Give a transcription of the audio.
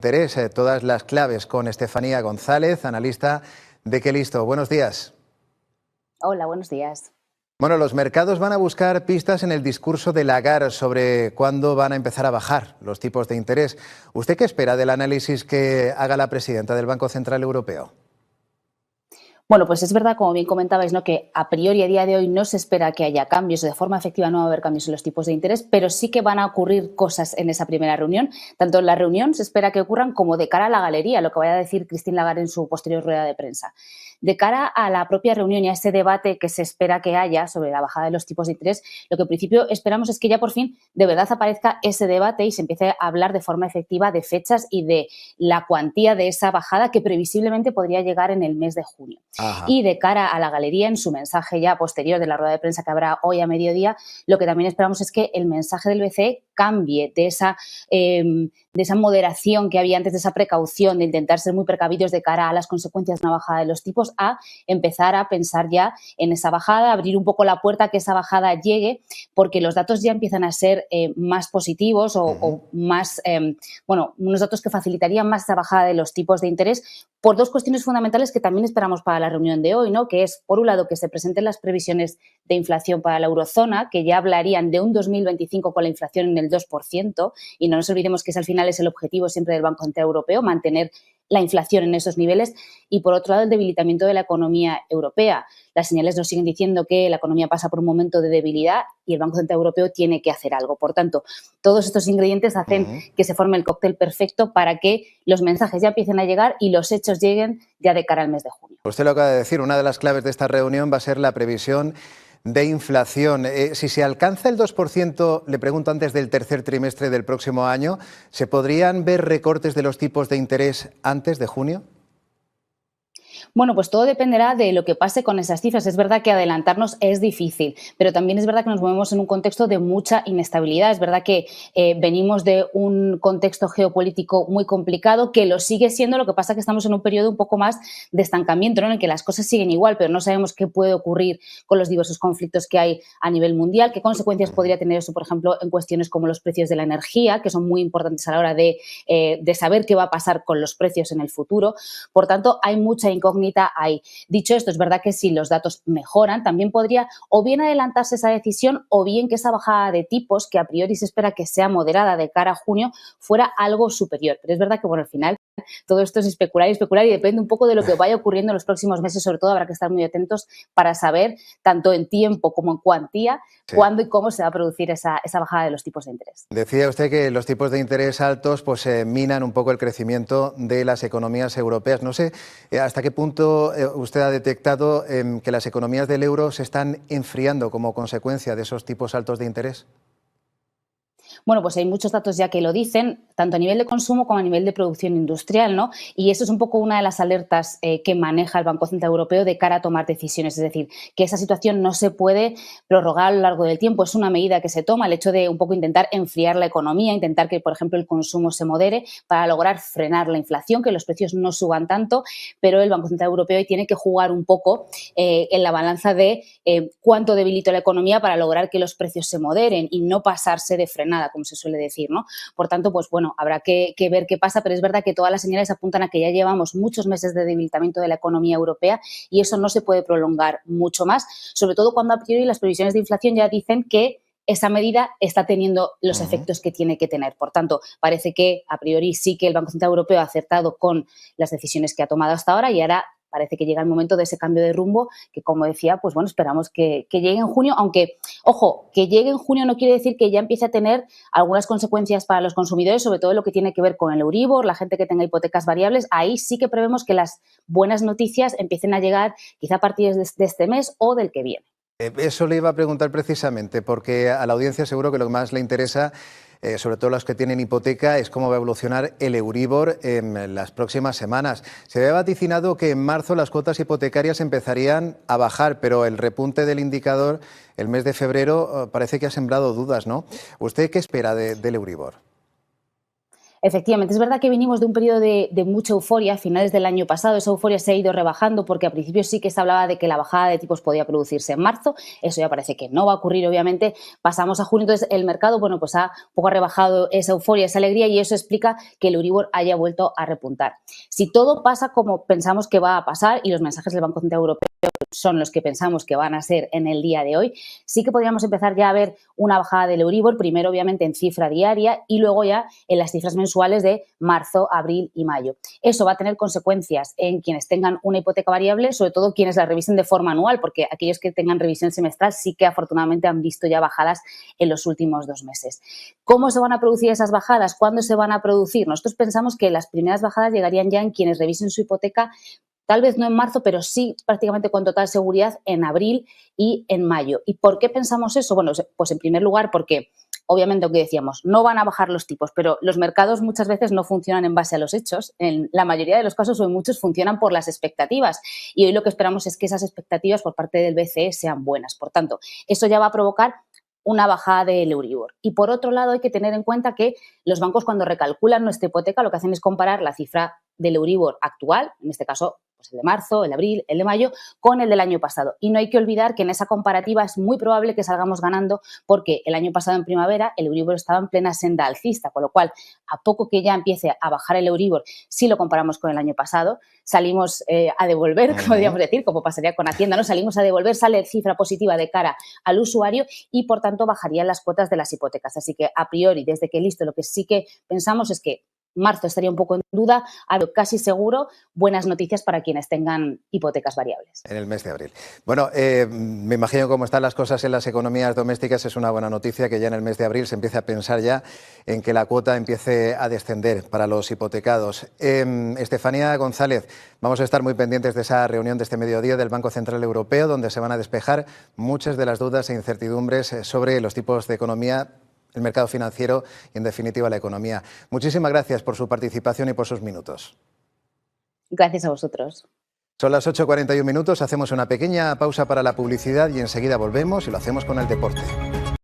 Interés, todas las claves con Estefanía González, analista de Qué Listo. Buenos días. Hola, buenos días. Bueno, los mercados van a buscar pistas en el discurso de Lagarde sobre cuándo van a empezar a bajar los tipos de interés. ¿Usted qué espera del análisis que haga la presidenta del Banco Central Europeo? Bueno, pues es verdad, como bien comentabais, ¿no?, que a priori a día de hoy no se espera que haya cambios, de forma efectiva no va a haber cambios en los tipos de interés, pero sí que van a ocurrir cosas en esa primera reunión. Tanto en la reunión se espera que ocurran como de cara a la galería, lo que vaya a decir Christine Lagarde en su posterior rueda de prensa. De cara a la propia reunión y a ese debate que se espera que haya sobre la bajada de los tipos de interés, lo que en principio esperamos es que ya por fin de verdad aparezca ese debate y se empiece a hablar de forma efectiva de fechas y de la cuantía de esa bajada que previsiblemente podría llegar en el mes de junio. Ajá. Y de cara a la galería, en su mensaje ya posterior de la rueda de prensa que habrá hoy a mediodía, lo que también esperamos es que el mensaje del BCE cambie de esa moderación que había antes, de esa precaución de intentar ser muy precavidos de cara a las consecuencias de una bajada de los tipos, a empezar a pensar ya en esa bajada, abrir un poco la puerta a que esa bajada llegue, porque los datos ya empiezan a ser más positivos o más, unos datos que facilitarían más esa bajada de los tipos de interés, por dos cuestiones fundamentales que también esperamos para la reunión de hoy, ¿no?, que es, por un lado, que se presenten las previsiones de inflación para la eurozona, que ya hablarían de un 2025 con la inflación en el 2%, y no nos olvidemos que ese al final es el objetivo siempre del Banco Central Europeo, mantener la inflación en esos niveles, y por otro lado el debilitamiento de la economía europea. Las señales nos siguen diciendo que la economía pasa por un momento de debilidad y el Banco Central Europeo tiene que hacer algo. Por tanto, todos estos ingredientes hacen que se forme el cóctel perfecto para que los mensajes ya empiecen a llegar y los hechos lleguen ya de cara al mes de junio. Usted lo acaba de decir, una de las claves de esta reunión va a ser la previsión de inflación. Si se alcanza el 2%, le pregunto, antes del tercer trimestre del próximo año, ¿se podrían ver recortes de los tipos de interés antes de junio? Bueno, pues todo dependerá de lo que pase con esas cifras. Es verdad que adelantarnos es difícil, pero también es verdad que nos movemos en un contexto de mucha inestabilidad. Es verdad que venimos de un contexto geopolítico muy complicado, que lo sigue siendo, lo que pasa que estamos en un periodo un poco más de estancamiento, ¿no?, en el que las cosas siguen igual, pero no sabemos qué puede ocurrir con los diversos conflictos que hay a nivel mundial, qué consecuencias podría tener eso, por ejemplo, en cuestiones como los precios de la energía, que son muy importantes a la hora de saber qué va a pasar con los precios en el futuro. Por tanto, hay mucha incógnita ahí. Dicho esto, es verdad que si los datos mejoran, también podría o bien adelantarse esa decisión o bien que esa bajada de tipos, que a priori se espera que sea moderada de cara a junio, fuera algo superior. Pero es verdad que, bueno, al final todo esto es especular y depende un poco de lo que vaya ocurriendo en los próximos meses. Sobre todo habrá que estar muy atentos para saber, tanto en tiempo como en cuantía, cuándo y cómo se va a producir esa bajada de los tipos de interés. Decía usted que los tipos de interés altos minan un poco el crecimiento de las economías europeas. No sé hasta qué punto usted ha detectado que las economías del euro se están enfriando como consecuencia de esos tipos altos de interés. Bueno, pues hay muchos datos ya que lo dicen, tanto a nivel de consumo como a nivel de producción industrial, ¿no? Y eso es un poco una de las alertas que maneja el Banco Central Europeo de cara a tomar decisiones. Es decir, que esa situación no se puede prorrogar a lo largo del tiempo. Es una medida que se toma, el hecho de un poco intentar enfriar la economía, intentar que, por ejemplo, el consumo se modere para lograr frenar la inflación, que los precios no suban tanto, pero el Banco Central Europeo tiene que jugar un poco en la balanza de cuánto debilita la economía para lograr que los precios se moderen y no pasarse de frenada, como se suele decir, ¿no? Por tanto, pues bueno, habrá que ver qué pasa, pero es verdad que todas las señales apuntan a que ya llevamos muchos meses de debilitamiento de la economía europea y eso no se puede prolongar mucho más, sobre todo cuando a priori las previsiones de inflación ya dicen que esa medida está teniendo los efectos que tiene que tener. Por tanto, parece que a priori sí que el Banco Central Europeo ha acertado con las decisiones que ha tomado hasta ahora y ahora parece que llega el momento de ese cambio de rumbo que, como decía, pues bueno, esperamos que llegue en junio, aunque, ojo, que llegue en junio no quiere decir que ya empiece a tener algunas consecuencias para los consumidores, sobre todo lo que tiene que ver con el Euribor, la gente que tenga hipotecas variables. Ahí sí que prevemos que las buenas noticias empiecen a llegar quizá a partir de este mes o del que viene. Eso le iba a preguntar precisamente, porque a la audiencia seguro que lo que más le interesa, sobre todo los que tienen hipoteca, es cómo va a evolucionar el Euribor en las próximas semanas. Se había vaticinado que en marzo las cuotas hipotecarias empezarían a bajar, pero el repunte del indicador el mes de febrero parece que ha sembrado dudas, ¿no? ¿Usted qué espera del Euribor? Efectivamente, es verdad que venimos de un periodo de mucha euforia a finales del año pasado. Esa euforia se ha ido rebajando porque al principio sí que se hablaba de que la bajada de tipos podía producirse en marzo. Eso ya parece que no va a ocurrir, obviamente. Pasamos a junio, entonces el mercado pues ha un poco rebajado esa euforia, esa alegría, y eso explica que el Euribor haya vuelto a repuntar. Si todo pasa como pensamos que va a pasar y los mensajes del Banco Central Europeo son los que pensamos que van a ser en el día de hoy, sí que podríamos empezar ya a ver una bajada del Euribor, primero obviamente en cifra diaria y luego ya en las cifras mensuales de marzo, abril y mayo. Eso va a tener consecuencias en quienes tengan una hipoteca variable, sobre todo quienes la revisen de forma anual, porque aquellos que tengan revisión semestral sí que afortunadamente han visto ya bajadas en los últimos 2 meses. ¿Cómo se van a producir esas bajadas? ¿Cuándo se van a producir? Nosotros pensamos que las primeras bajadas llegarían ya en quienes revisen su hipoteca, tal vez no en marzo, pero sí prácticamente con total seguridad en abril y en mayo. ¿Y por qué pensamos eso? Bueno, pues en primer lugar porque obviamente, lo que decíamos, no van a bajar los tipos, pero los mercados muchas veces no funcionan en base a los hechos. En la mayoría de los casos o en muchos funcionan por las expectativas. Y hoy lo que esperamos es que esas expectativas por parte del BCE sean buenas. Por tanto, eso ya va a provocar una bajada del Euribor. Y por otro lado, hay que tener en cuenta que los bancos, cuando recalculan nuestra hipoteca, lo que hacen es comparar la cifra del Euribor actual, en este caso pues el de marzo, el de abril, el de mayo, con el del año pasado. Y no hay que olvidar que en esa comparativa es muy probable que salgamos ganando porque el año pasado en primavera el Euribor estaba en plena senda alcista, con lo cual a poco que ya empiece a bajar el Euribor, si lo comparamos con el año pasado, salimos a devolver, podríamos decir, como pasaría con Hacienda, ¿no? Salimos a devolver, sale cifra positiva de cara al usuario y por tanto bajarían las cuotas de las hipotecas. Así que a priori, desde que listo, lo que sí que pensamos es que marzo estaría un poco en duda, algo casi seguro, buenas noticias para quienes tengan hipotecas variables. En el mes de abril. Bueno, me imagino que como están las cosas en las economías domésticas, es una buena noticia que ya en el mes de abril se empiece a pensar ya en que la cuota empiece a descender para los hipotecados. Estefanía González, vamos a estar muy pendientes de esa reunión de este mediodía del Banco Central Europeo, donde se van a despejar muchas de las dudas e incertidumbres sobre los tipos de economía, el mercado financiero y, en definitiva, la economía. Muchísimas gracias por su participación y por sus minutos. Gracias a vosotros. Son las 8:41 minutos, hacemos una pequeña pausa para la publicidad y enseguida volvemos y lo hacemos con el deporte.